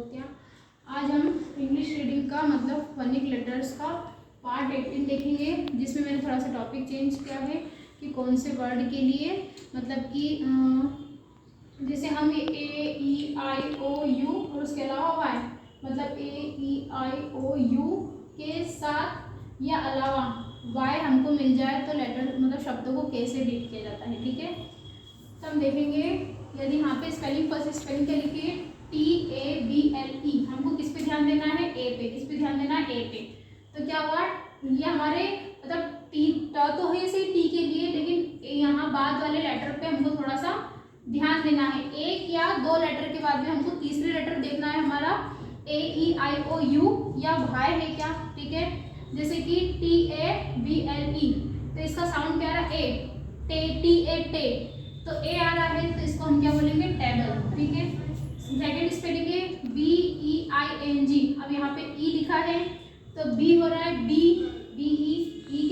क्या, आज हम इंग्लिश रीडिंग का मतलब फनिक लेटर्स का पार्ट 18 देखेंगे, जिसमें मैंने थोड़ा सा टॉपिक चेंज किया है कि कौन से वर्ड के लिए मतलब कि जैसे हम ए ई आई ओ यू और उसके अलावा वाई, मतलब ए ई आई ओ यू के साथ या अलावा वाई हमको मिल जाए तो लेटर मतलब शब्दों को कैसे रीड किया जाता है। ठीक है, तो हम देखेंगे यदि यहाँ पे स्पेलिंग, फर्स्ट स्पेलिंग क्या लिखिए TABLE, हमको किस पे ध्यान देना है, ए पे। किस पे ध्यान देना है, ए पे। तो क्या हुआ, ये हमारे मतलब टी तो है सही टी के लिए, लेकिन यहाँ बाद वाले लेटर पे हमको थोड़ा सा ध्यान देना है। एक या दो लेटर के बाद में हमको तीसरे लेटर देखना है हमारा AEIOU या भाई है क्या। ठीक है, जैसे कि TABLE, तो इसका साउंड क्या रहा है, ए, टे, तो ए आ रहा है, तो इसको हम क्या बोलेंगे, टेबल। ठीक है, सेकेंड स्पेलिंग है BEING, अब यहाँ पे ई लिखा है तो बी हो रहा है बी, ई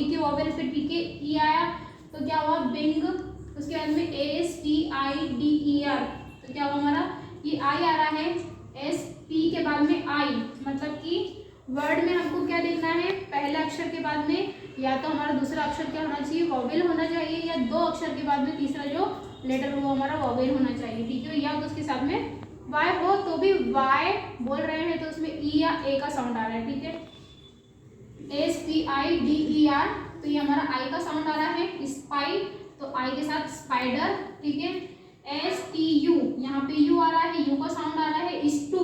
के वॉवेल पे टी के ई आया तो क्या हुआ, बिंग। उसके बाद में STIDER, तो क्या हुआ हमारा, ये आई आ रहा है, SP के बाद में आई, मतलब कि वर्ड में हमको क्या देखना है, पहले अक्षर के बाद में या तो हमारा दूसरा अक्षर क्या होना चाहिए, वॉवेल होना चाहिए, या दो अक्षर के बाद में तीसरा जो लेटर वो हमारा वॉवेल होना चाहिए। ठीक है, या तो उसके साथ में वाई हो तो भी वाई बोल रहे हैं तो उसमें ई या ए का साउंड आ रहा है। ठीक है, SPIDER, तो ये हमारा आई का साउंड आ रहा है, स्पाई तो आई के साथ स्पाइडर। ठीक है, STU, यहाँ पे यू आ रहा है, यू का साउंड आ रहा है, स्टू,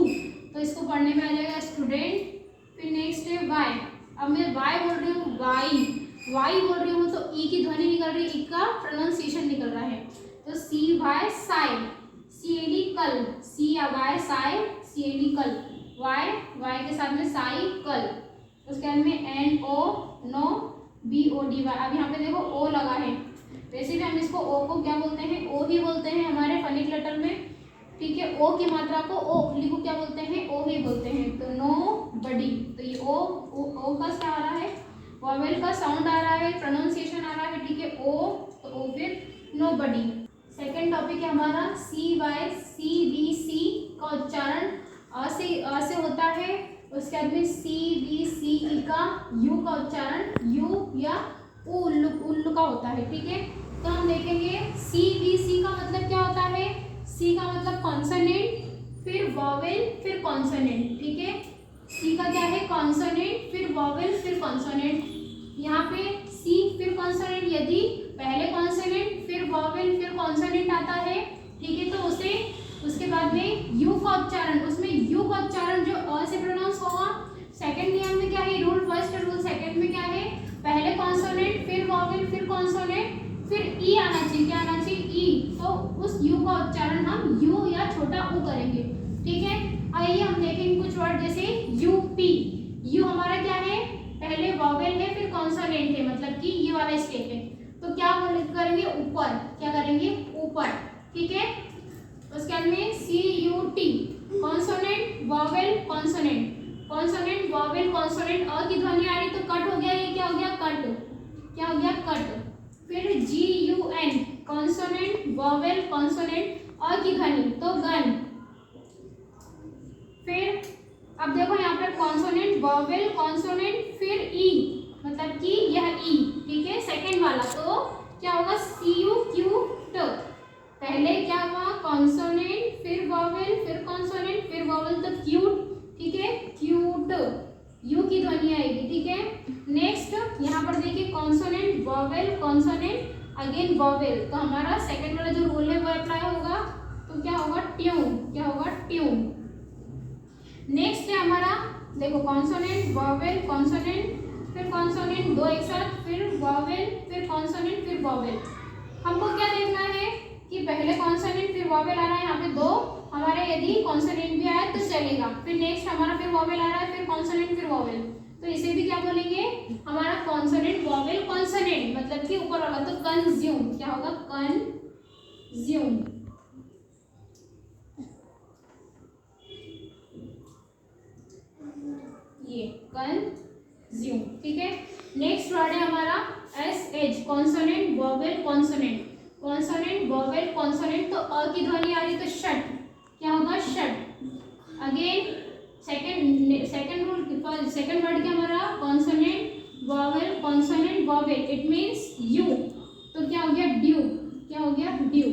तो इसको पढ़ने में आ जाएगा स्टूडेंट। फिर नेक्स्ट है वाई, अब मैं वाई बोल रही हूँ, वाई बोल रही हूँ तो ई की ध्वनि निकल रही है, ई का प्रोनाउंसिएशन निकल रहा है, तो सी वाई साई, CAD कल, सी वाई साई CAD कल, वाई के साथ में साई कल। उसके बाद में NO नो, BODY, अब यहाँ पे देखो ओ लगा है, वैसे भी हम इसको ओ को क्या बोलते हैं, ओ ही बोलते हैं हमारे फनिक लेटर में। ठीक है, ओ की मात्रा को ओ लिखो क्या बोलते हैं, ओ ही बोलते हैं, तो नो बडी, तो ये ओ का क्या आ रहा है, वॉवेल का साउंड आ रहा है, प्रोनाउंसिएशन आ रहा है। ठीक है, ओ तो ओ फिर नो बडी। सेकेंड टॉपिक है हमारा CYCBC का उच्चारण अ से होता है, उसके बाद में CBCE का यू का उच्चारण यू या उल्लू का होता है। ठीक है, तो हम देखेंगे CBC का मतलब क्या होता है, सी का मतलब कॉन्सोनेंट, फिर वॉवेल, फिर कॉन्सोनेंट। ठीक है, सी का क्या है, कॉन्सोनेंट, फिर वॉवेल, फिर कॉन्सोनेंट। यहाँ पे सी फिर कॉन्सोनेंट, यदि पहले कॉन्सोनेंट फिर वॉवेल फिर कॉन्सोनेंट आता है, ठीक है, तो उसे उसके बाद में यू का उच्चारण, उसमें यू का उच्चारण जो अ से प्रोनाउंस होगा। सेकंड नियम में क्या है, रूल फर्स्ट, रूल सेकंड में क्या है, पहले कॉन्सोनेंट फिर वॉवेल फिर कॉन्सोनेंट फिर ई आना चाहिए, क्या आना चाहिए, ई, तो उस यू का उच्चारण हम यू या छोटा ऊ करेंगे। ठीक है, आइए हम देखेंगे कुछ वर्ड, जैसे यूपी, यू हमारा क्या है, पहले वॉवेल है फिर कॉन्सोनेंट है, मतलब कि ये वाला स्टेप है, तो क्या करेंगे, ऊपर, क्या करेंगे, ऊपर। ठीक है, उसके बाद में CUT, consonant vowel consonant, consonant vowel consonant, अ की ध्वनि आ रही तो कट हो गया, ये क्या हो गया, कट, क्या हो गया, कट। फिर GUN, कॉन्सोनेंट वॉवेल कॉन्सोनेंट, अ की ध्वनि तो गन। फिर अब देखो यहाँ पर कॉन्सोनेंट वॉवेल कॉन्सोनेंट फिर ई, मतलब कि यह ई। ठीक है, सेकंड वाला तो क्या होगा, CUT, पहले क्या हुआ, कॉन्सोनेंट फिर वॉवेल फिर कॉन्सोनेंट फिर वॉवेल, तो क्यूट। ठीक है, क्यूट, यू की ध्वनि आएगी। ठीक है, नेक्स्ट यहाँ पर देखिए consonant vowel consonant again vowel, तो हमारा सेकंड वाला जो रूल है वो अप्लाई होगा, तो क्या होगा, ट्यून, क्या होगा, ट्यून। नेक्स्ट है हमारा, देखो कॉन्सोनेंट वॉवेल कॉन्सोनेंट फिर कॉन्सोनेंट, दो एक साथ, फिर वॉवेल फिर कॉन्सोनेंट फिर वॉवेल। हमको क्या देखना है कि पहले कॉन्सोनेंट फिर वॉवेल आ रहा है, यहाँ पे दो हमारे, यदि कॉन्सोनेंट भी आया तो चलेगा। फिर नेक्स्ट हमारा फिर वॉवेल आ रहा है, फिर कॉन्सोनेंट फिर वॉवेल, तो इसे भी क्या बोलेंगे, हमारा कॉन्सोनेंट वॉवेल कॉन्सोनेंट, मतलब कि ऊपर वाला, तो कंज्यूम, क्या होगा, कंज्यूम। ये कंज्यूम। ठीक है, नेक्स्ट वर्ड है हमारा SH, consonant vowel consonant, consonant vowel consonant, तो अ की ध्वनि आ रही तो शट, क्या होगा, shut. Again second rule, second word क्या हमारा, consonant vowel, consonant vowel, it means you, तो क्या हो गया ड्यू, क्या हो गया ड्यू।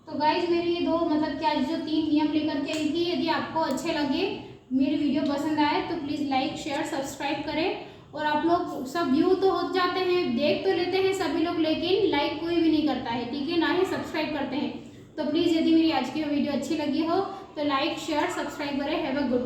तो गाइज मेरे ये दो मतलब क्या जो 3 नियम लेकर के आई थी, यदि आपको अच्छे लगे, मेरी वीडियो पसंद आए तो प्लीज़ लाइक शेयर सब्सक्राइब करें। और आप लोग सब व्यू तो हो जाते हैं, देख तो लेते हैं सभी लोग, लेकिन लाइक कोई भी नहीं करता है, ठीक है, ना ही सब्सक्राइब करते हैं। तो प्लीज़ यदि मेरी आज की वीडियो अच्छी लगी हो तो लाइक शेयर सब्सक्राइब करें। Have a good